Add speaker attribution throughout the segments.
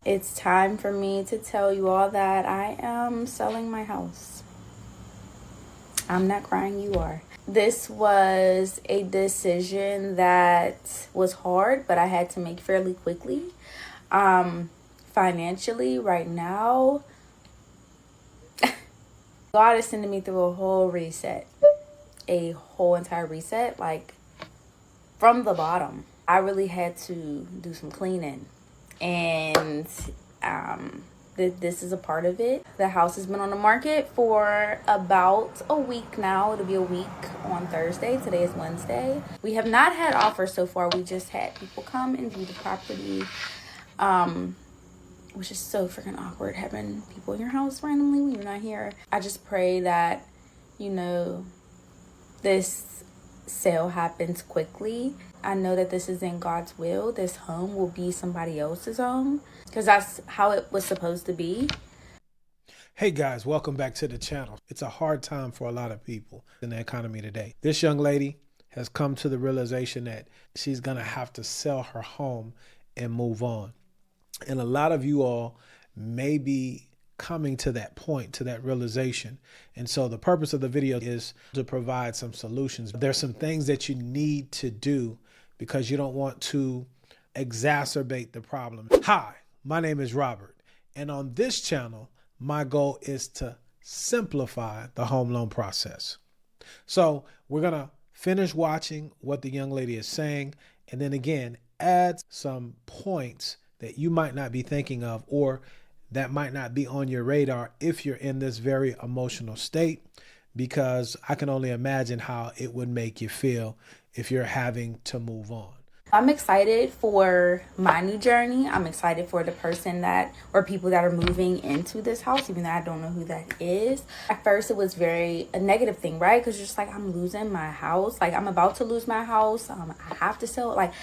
Speaker 1: It's time for me to tell you all that I am selling my house. I'm not crying, you are. This was a decision that was hard, but I had to make fairly quickly. Financially, right now, God is sending me through a whole reset, a whole entire reset, like from the bottom. I really had to do some cleaning, and this is a part of it. The house has been on the market for about a week now. It'll be a week on Thursday. Today is Wednesday. We have not had offers so far. We just had people come and view the property, which is so freaking awkward, having people in your house randomly when you're not here. I just pray that, this sale happens quickly. I know that this is in God's will. This home will be somebody else's home because that's how it was supposed to be.
Speaker 2: Hey guys, welcome back to the channel. It's a hard time for a lot of people in the economy today. This young lady has come to the realization that she's going to have to sell her home and move on. And a lot of you all may be coming to that point, to that realization. And so the purpose of the video is to provide some solutions. There's some things that you need to do because you don't want to exacerbate the problem. Hi, my name is Robert. And on this channel, my goal is to simplify the home loan process. So we're going to finish watching what the young lady is saying. And then again, add some points that you might not be thinking of or that might not be on your radar if you're in this very emotional state, because I can only imagine how it would make you feel if you're having to move on.
Speaker 1: I'm excited for my new journey. I'm excited for the person or people that are moving into this house, even though I don't know who that is. At first, it was a negative thing, right? Because you're just like, I'm losing my house. Like, I'm about to lose my house. I have to sell it. Like,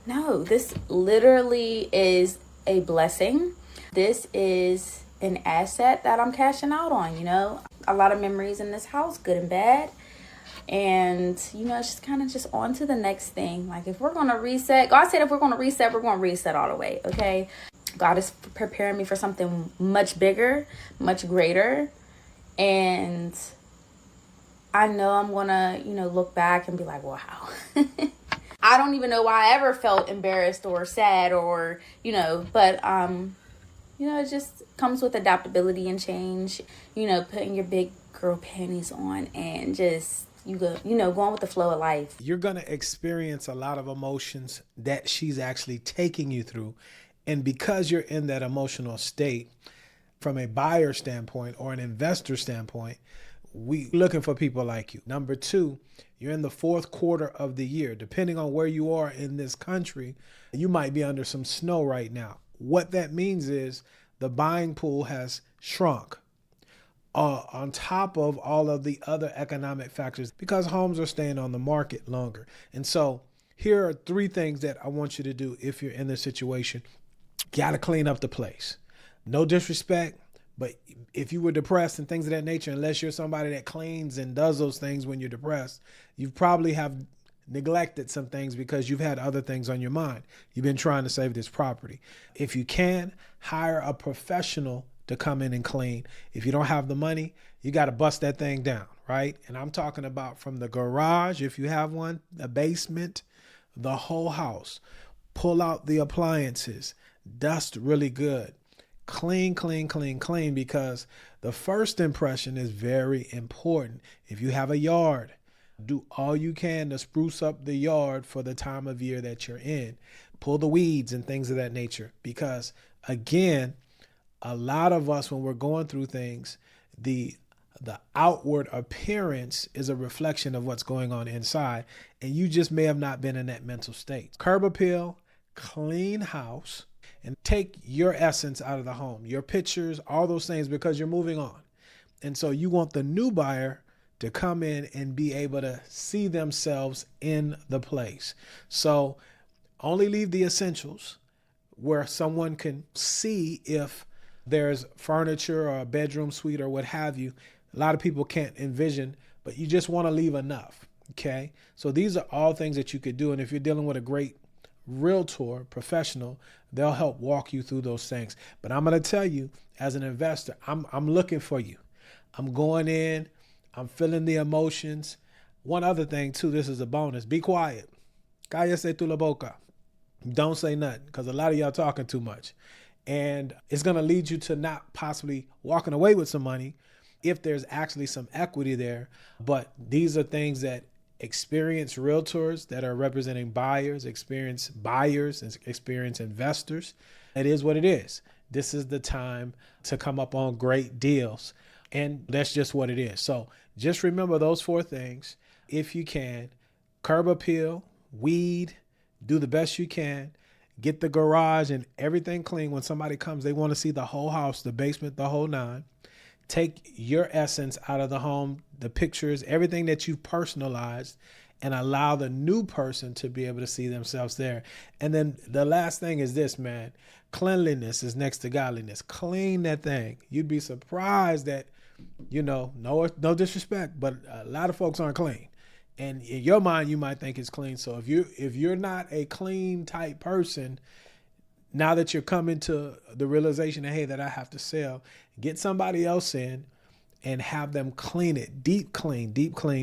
Speaker 1: no, this literally is a blessing. This is an asset that I'm cashing out on, A lot of memories in this house, good and bad. And, it's just kind of just on to the next thing. Like, if we're going to reset, God said if we're going to reset, we're going to reset all the way, okay? God is preparing me for something much bigger, much greater. And I know I'm going to, look back and be like, wow. I don't even know why I ever felt embarrassed or sad or, but, it just comes with adaptability and change, putting your big girl panties on and just, going with the flow of life.
Speaker 2: You're going to experience a lot of emotions that she's actually taking you through. And because you're in that emotional state, from a buyer standpoint or an investor standpoint, we looking for people like you. Number two, you're in the fourth quarter of the year. Depending on where you are in this country, you might be under some snow right now. What that means is the buying pool has shrunk on top of all of the other economic factors because homes are staying on the market longer. And so here are three things that I want you to do if you're in this situation. Got to clean up the place. No disrespect, but if you were depressed and things of that nature, unless you're somebody that cleans and does those things when you're depressed, you probably have neglected some things because you've had other things on your mind. You've been trying to save this property. If you can, hire a professional to come in and clean. If you don't have the money, you got to bust that thing down, right? And I'm talking about from the garage, if you have one, the basement, the whole house. Pull out the appliances, dust really good. Clean, clean, clean, clean, because the first impression is very important. If you have a yard, do all you can to spruce up the yard for the time of year that you're in. Pull the weeds and things of that nature. Because again, a lot of us, when we're going through things, the outward appearance is a reflection of what's going on inside. And you just may have not been in that mental state. Curb appeal, clean house, and take your essence out of the home, your pictures, all those things, because you're moving on. And so you want the new buyer to come in and be able to see themselves in the place. So only leave the essentials where someone can see if there's furniture or a bedroom suite or what have you. A lot of people can't envision, but you just want to leave enough. Okay. So these are all things that you could do. And if you're dealing with a great realtor professional. They'll help walk you through those things. But I'm going to tell you, as an investor, I'm looking for you. I'm going in. I'm feeling the emotions. One other thing, too, this is a bonus. Be quiet. Cállese tu la boca. Don't say nothing, because a lot of y'all talking too much. And it's going to lead you to not possibly walking away with some money if there's actually some equity there. But these are things that experienced realtors that are representing buyers, experienced buyers, and experienced investors. It is what it is. This is the time to come up on great deals. And that's just what it is. So just remember those 4 things. If you can, curb appeal, weed, do the best you can. Get the garage and everything clean. When somebody comes, they want to see the whole house, the basement, the whole 9. Take your essence out of the home, the pictures, everything that you've personalized, and allow the new person to be able to see themselves there. And then the last thing is this, man. Cleanliness is next to godliness. Clean that thing. You'd be surprised that, no disrespect, but a lot of folks aren't clean. And in your mind, you might think it's clean. So if you're not a clean type person, now that you're coming to the realization that, hey, that I have to sell, get somebody else in and have them clean it, deep clean,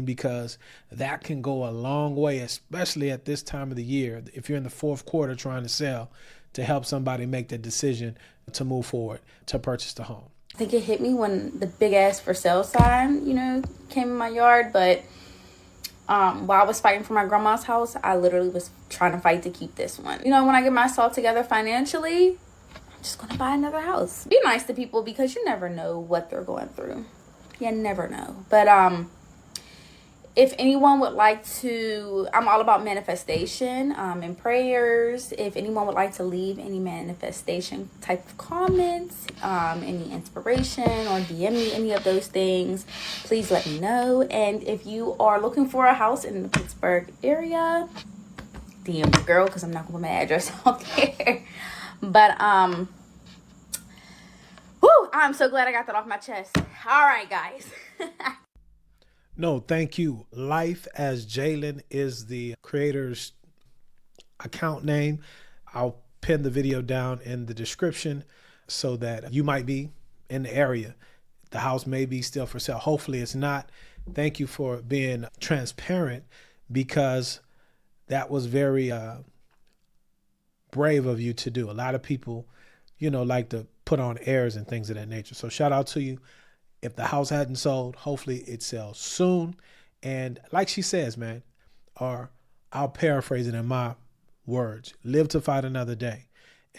Speaker 2: because that can go a long way, especially at this time of the year. If you're in the 4th quarter trying to sell, to help somebody make the decision to move forward, to purchase the home.
Speaker 1: I think it hit me when the big ass for sale sign, came in my yard. But while I was fighting for my grandma's house, I literally was trying to fight to keep this one. When I get myself together financially, I'm just going to buy another house. Be nice to people, because you never know what they're going through. You never know. But if anyone would like to, I'm all about manifestation and prayers. If anyone would like to leave any manifestation type of comments, any inspiration, or DM me any of those things, please let me know. And if you are looking for a house in the Pittsburgh area, DM the girl, because I'm not going to put my address out there. But I'm so glad I got that off my chest. All right, guys.
Speaker 2: No, thank you. Life as Jalen is the creator's account name. I'll pin the video down in the description so that you might be in the area. The house may be still for sale. Hopefully it's not. Thank you for being transparent, because that was very brave of you to do. A lot of people, like to put on airs and things of that nature. So shout out to you. If the house hadn't sold, hopefully it sells soon. And like she says, man, or I'll paraphrase it in my words, live to fight another day.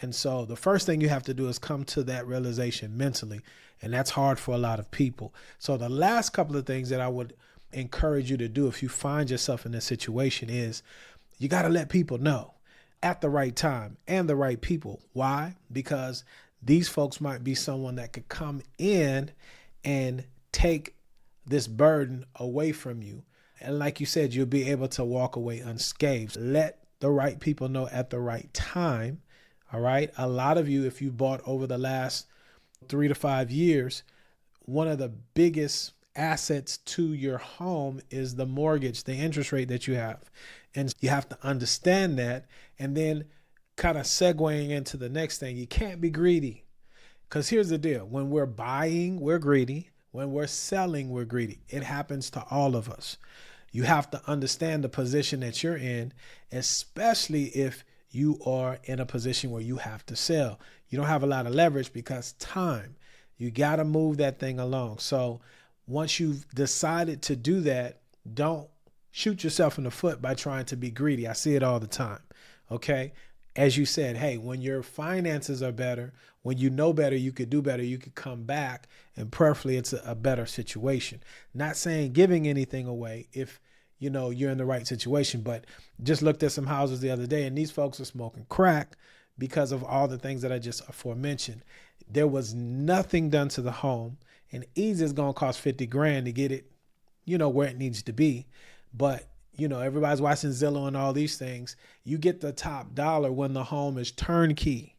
Speaker 2: And so the first thing you have to do is come to that realization mentally. And that's hard for a lot of people. So the last couple of things that I would encourage you to do if you find yourself in this situation is you got to let people know at the right time and the right people. Why? Because these folks might be someone that could come in and take this burden away from you. And like you said, you'll be able to walk away unscathed. Let the right people know at the right time. All right. A lot of you, if you bought over the last 3 to 5 years, one of the biggest assets to your home is the mortgage, the interest rate that you have. And you have to understand that. And then kind of segueing into the next thing, you can't be greedy. Because here's the deal. When we're buying, we're greedy. When we're selling, we're greedy. It happens to all of us. You have to understand the position that you're in, especially if you are in a position where you have to sell. You don't have a lot of leverage because time. You got to move that thing along. So once you've decided to do that, don't shoot yourself in the foot by trying to be greedy. I see it all the time. Okay. As you said, hey, when your finances are better, when you know better, you could do better, you could come back, and preferably it's a better situation. Not saying giving anything away if you're in the right situation, but just looked at some houses the other day and these folks are smoking crack because of all the things that I just aforementioned. There was nothing done to the home, and easy is going to cost $50,000 to get it, where it needs to be. But everybody's watching Zillow and all these things. You get the top dollar when the home is turnkey.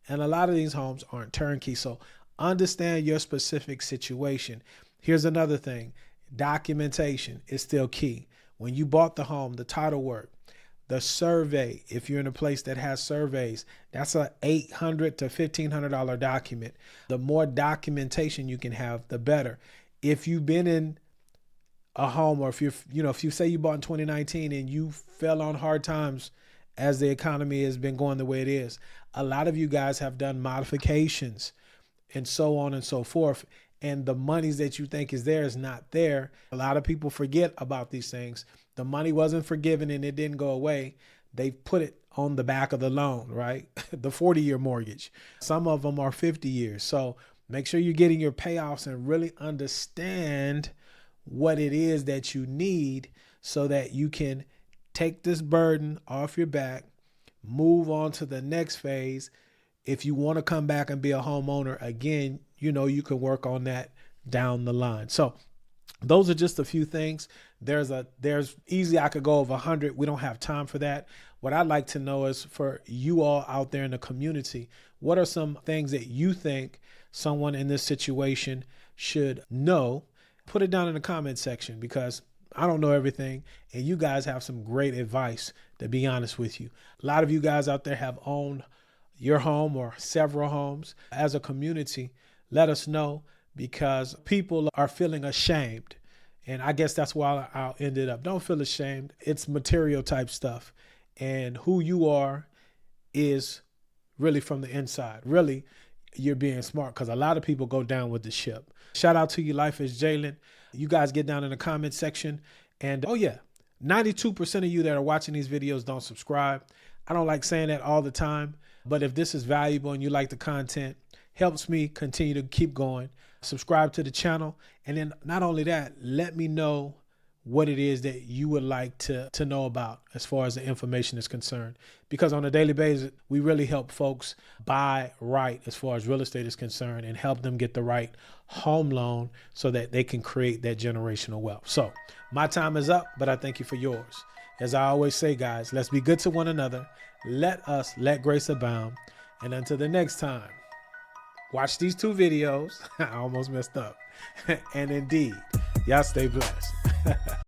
Speaker 2: And a lot of these homes aren't turnkey. So understand your specific situation. Here's another thing. Documentation is still key. When you bought the home, the title work, The survey, if you're in a place that has surveys, that's a $800 to $1,500 document. The more documentation you can have, the better. If you've been in a home, or if you say you bought in 2019 and you fell on hard times as the economy has been going the way it is, a lot of you guys have done modifications and so on and so forth. And the monies that you think is there is not there. A lot of people forget about these things. The money wasn't forgiven and it didn't go away. They put it on the back of the loan, right? The 40-year mortgage. Some of them are 50 years. So make sure you're getting your payoffs and really understand what it is that you need so that you can take this burden off your back, move on to the next phase. If you want to come back and be a homeowner again, you can work on that down the line. So those are just a few things. There's easy, I could go over 100. We don't have time for that. What I'd like to know is, for you all out there in the community, what are some things that you think someone in this situation should know? Put it down in the comment section, because I don't know everything, and you guys have some great advice, to be honest with you. A lot of you guys out there have owned your home or several homes. As a community, let us know, because people are feeling ashamed. And I guess that's why I'll end it up. Don't feel ashamed. It's material type stuff. And who you are is really from the inside. Really, you're being smart, because a lot of people go down with the ship. Shout out to you, Life is Jalen. You guys get down in the comment section. And 92% of you that are watching these videos don't subscribe. I don't like saying that all the time, but if this is valuable and you like the content, helps me continue to keep going. Subscribe to the channel. And then not only that, let me know what it is that you would like to know about as far as the information is concerned. Because on a daily basis, we really help folks buy right as far as real estate is concerned, and help them get the right home loan so that they can create that generational wealth. So my time is up, but I thank you for yours. As I always say, guys, let's be good to one another. Let grace abound. And until the next time, watch these 2 videos. I almost messed up. And indeed, y'all stay blessed.